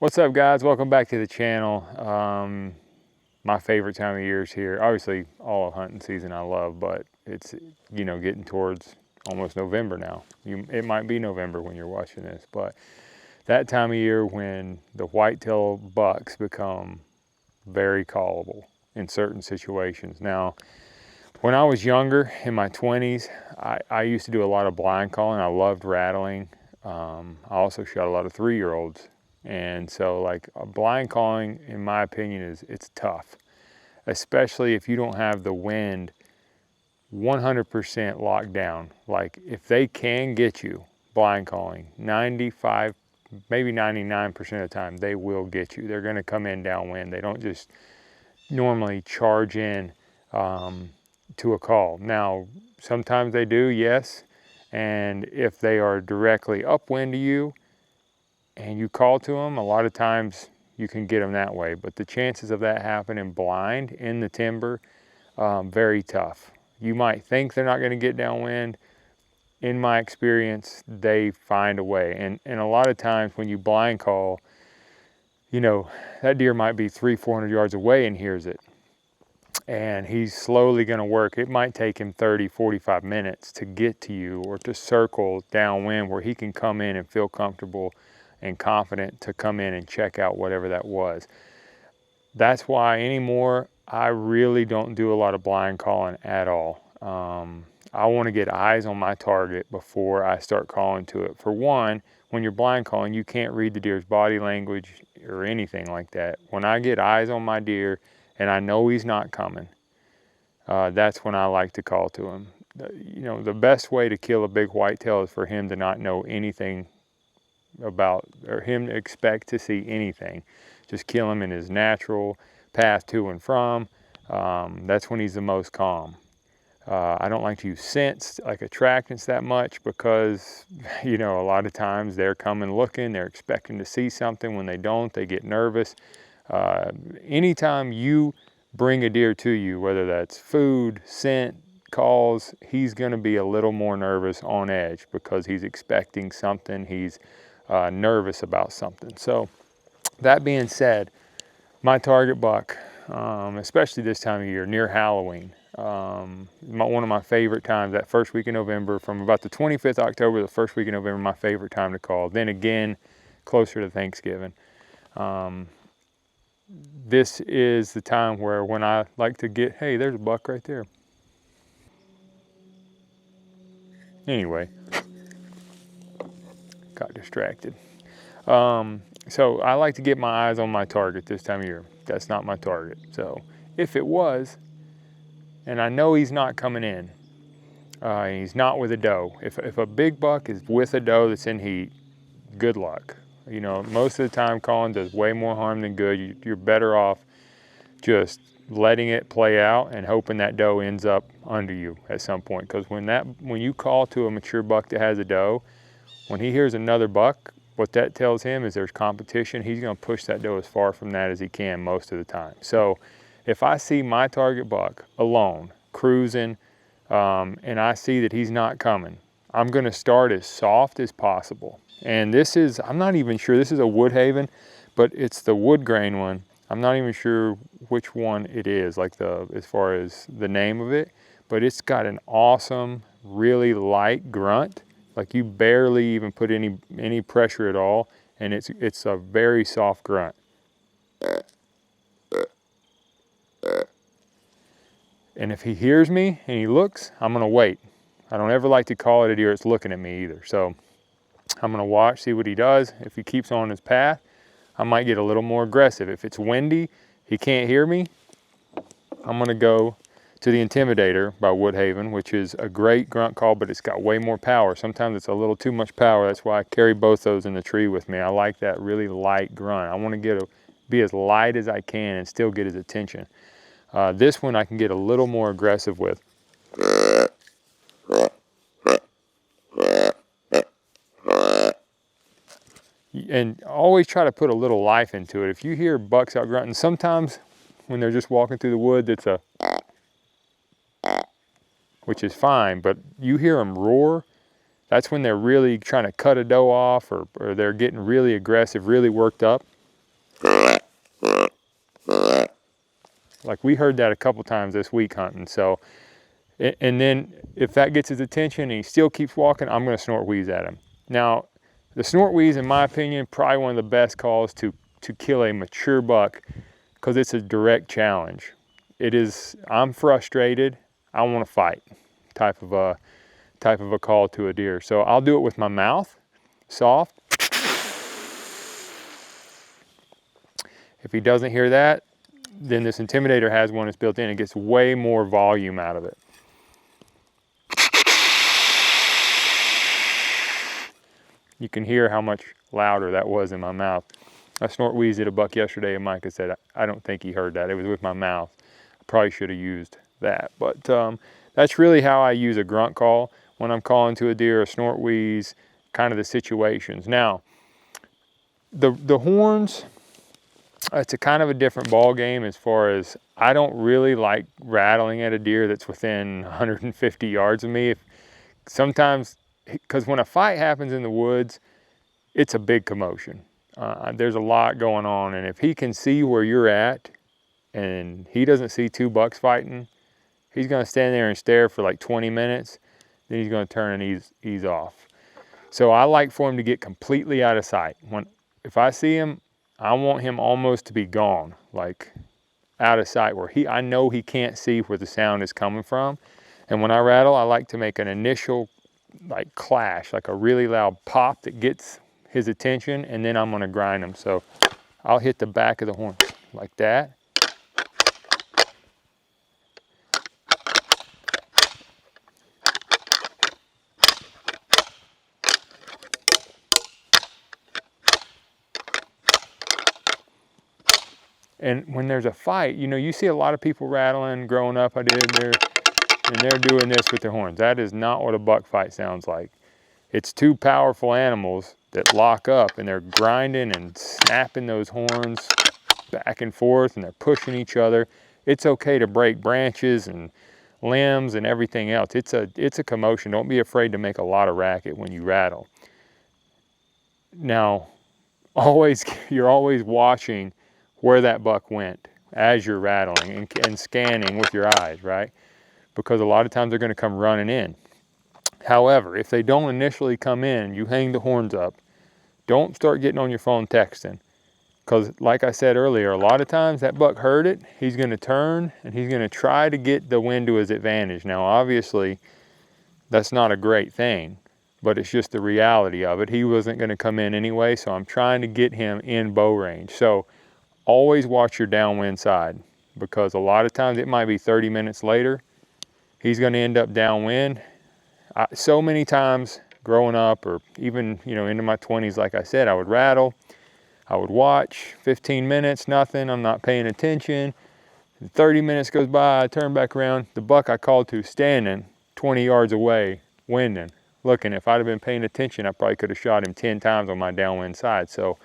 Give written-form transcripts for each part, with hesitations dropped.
What's up, guys? Welcome back to the channel. My favorite time of year is here. Obviously, all of hunting season I love, but it's, you know, getting towards almost November now. It might be November when you're watching this, but that time of year when the whitetail bucks become very callable in certain situations. Now, when I was younger, in my 20s, I used to do a lot of blind calling. I loved rattling. I also shot a lot of 3-year-olds. And so like blind calling, in my opinion, it's tough, especially if you don't have the wind 100% locked down. Like if they can get you blind calling, 95, maybe 99% of the time, they will get you. They're gonna come in downwind. They don't just normally charge in to a call. Now, sometimes they do, yes. And if they are directly upwind to you, and you call to them, a lot of times you can get them that way. But the chances of that happening blind in the timber, very tough. You might think they're not going to get downwind. In my experience, they find a way. And a lot of times when you blind call, you know, that deer might be 300-400 yards away and hears it. And he's slowly going to work. It might take him 30-45 minutes to get to you or to circle downwind where he can come in and feel comfortable and confident to come in and check out whatever that was. That's why anymore, I really don't do a lot of blind calling at all. I want to get eyes on my target before I start calling to it. For one, when you're blind calling, you can't read the deer's body language or anything like that. When I get eyes on my deer and I know he's not coming, that's when I like to call to him. You know, the best way to kill a big whitetail is for him to not know anything about, or him to expect to see anything. Just kill him in his natural path to and from. That's when he's the most calm. I don't like to use scents like attractants that much because, you know, a lot of times they're coming looking, they're expecting to see something. When they don't, they get nervous. Anytime you bring a deer to you, whether that's food, scent, calls, he's going to be a little more nervous, on edge, because he's expecting something. He's nervous about something. So that being said, my target buck, especially this time of year near Halloween, one of my favorite times, that first week in November, from about the 25th October to the first week in November, my favorite time to call. Then again, closer to Thanksgiving. This is the time where when I like to get, hey, there's a buck right there. Anyway, got distracted. So I like to get my eyes on my target this time of year. That's not my target. So if it was, and I know he's not coming in, he's not with a doe. If a big buck is with a doe that's in heat, good luck. You know, most of the time calling does way more harm than good. You're better off just letting it play out and hoping that doe ends up under you at some point. Because when you call to a mature buck that has a doe, when he hears another buck, what that tells him is there's competition. He's going to push that doe as far from that as he can most of the time. So if I see my target buck alone, cruising, and I see that he's not coming, I'm going to start as soft as possible. And this is, I'm not even sure, this is a Woodhaven, but it's the wood grain one. I'm not even sure which one it is, like as far as the name of it, but it's got an awesome, really light grunt. Like you barely even put any pressure at all, and it's a very soft grunt. And if he hears me and he looks, I'm gonna wait. I don't ever like to call it a deer that's looking at me either. So I'm gonna watch, see what he does. If he keeps on his path, I might get a little more aggressive. If it's windy, he can't hear me, I'm gonna go to the Intimidator by Woodhaven, which is a great grunt call, but it's got way more power. Sometimes it's a little too much power. That's why I carry both those in the tree with me. I like that really light grunt. I want to be as light as I can and still get his attention. This one I can get a little more aggressive with. And always try to put a little life into it. If you hear bucks out grunting, sometimes when they're just walking through the woods, it's a, which is fine, but you hear them roar, that's when they're really trying to cut a doe off, or they're getting really aggressive, really worked up. Like we heard that a couple times this week hunting. So, and then if that gets his attention and he still keeps walking, I'm gonna snort wheeze at him. Now, the snort wheeze, in my opinion, probably one of the best calls to kill a mature buck, because it's a direct challenge. It is, I'm frustrated, I want to fight type of a call to a deer. So I'll do it with my mouth, soft. If he doesn't hear that, then this Intimidator has one that's built in. It gets way more volume out of it. You can hear how much louder that was in my mouth. I snort wheezed at a buck yesterday, and Micah said, I don't think he heard that. It was with my mouth. I probably should have used that. But that's really how I use a grunt call when I'm calling to a deer, a snort wheeze, kind of the situations. Now, the horns, it's a kind of a different ball game as far as I don't really like rattling at a deer that's within 150 yards of me. Sometimes, because when a fight happens in the woods, it's a big commotion. There's a lot going on, and if he can see where you're at and he doesn't see two bucks fighting, he's gonna stand there and stare for like 20 minutes, then he's gonna turn and ease off. So I like for him to get completely out of sight. If I see him, I want him almost to be gone, like out of sight, where I know he can't see where the sound is coming from. And when I rattle, I like to make an initial like clash, like a really loud pop that gets his attention, and then I'm gonna grind him. So I'll hit the back of the horn like that. And when there's a fight, you know, you see a lot of people rattling. Growing up, I did, and they're doing this with their horns. That is not what a buck fight sounds like. It's two powerful animals that lock up, and they're grinding and snapping those horns back and forth, and they're pushing each other. It's okay to break branches and limbs and everything else. It's a commotion. Don't be afraid to make a lot of racket when you rattle. Now, you're always watching where that buck went as you're rattling and scanning with your eyes, right? Because a lot of times they're gonna come running in. However, if they don't initially come in, you hang the horns up. Don't start getting on your phone texting. Because like I said earlier, a lot of times that buck heard it, he's gonna turn and he's gonna try to get the wind to his advantage. Now, obviously, that's not a great thing, but it's just the reality of it. He wasn't gonna come in anyway, so I'm trying to get him in bow range. So always watch your downwind side, because a lot of times it might be 30 minutes later, he's gonna end up downwind. So many times growing up, or even, you know, into my 20s, like I said, I would rattle, I would watch, 15 minutes, nothing, I'm not paying attention. 30 minutes goes by, I turn back around, the buck I called to standing 20 yards away, winding, looking. If I'd have been paying attention, I probably could have shot him 10 times on my downwind side. So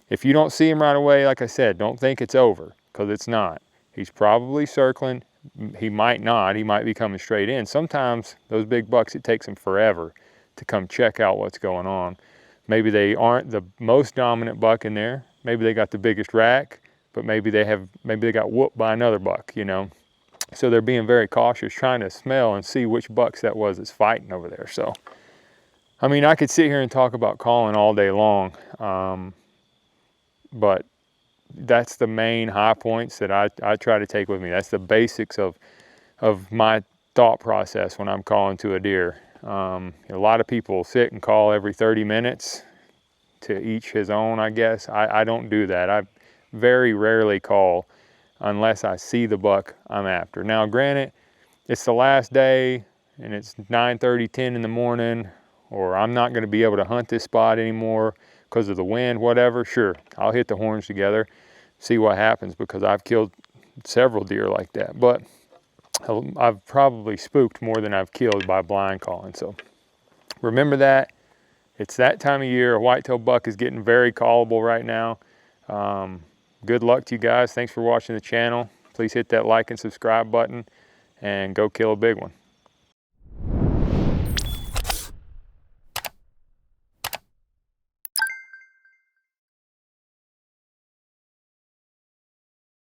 if you don't see him right away, like I said, don't think it's over, because it's not. He's probably circling. He might not. He might be coming straight in. Sometimes those big bucks, it takes them forever to come check out what's going on. Maybe they aren't the most dominant buck in there. Maybe they got the biggest rack, but maybe they got whooped by another buck, you know. So they're being very cautious, trying to smell and see which bucks that was that's fighting over there. So, I mean, I could sit here and talk about calling all day long, but that's the main high points that I try to take with me. That's the basics of my thought process when I'm calling to a deer. A lot of people sit and call every 30 minutes, to each his own, I guess. I don't do that. I very rarely call unless I see the buck I'm after. Now, granted, it's the last day and it's 9:30, 10 in the morning, or I'm not gonna be able to hunt this spot anymore because of the wind, whatever, sure, I'll hit the horns together, see what happens, because I've killed several deer like that. But I've probably spooked more than I've killed by blind calling. So remember that. It's that time of year. A whitetail buck is getting very callable right now. Good luck to you guys. Thanks for watching the channel. Please hit that like and subscribe button and go kill a big one.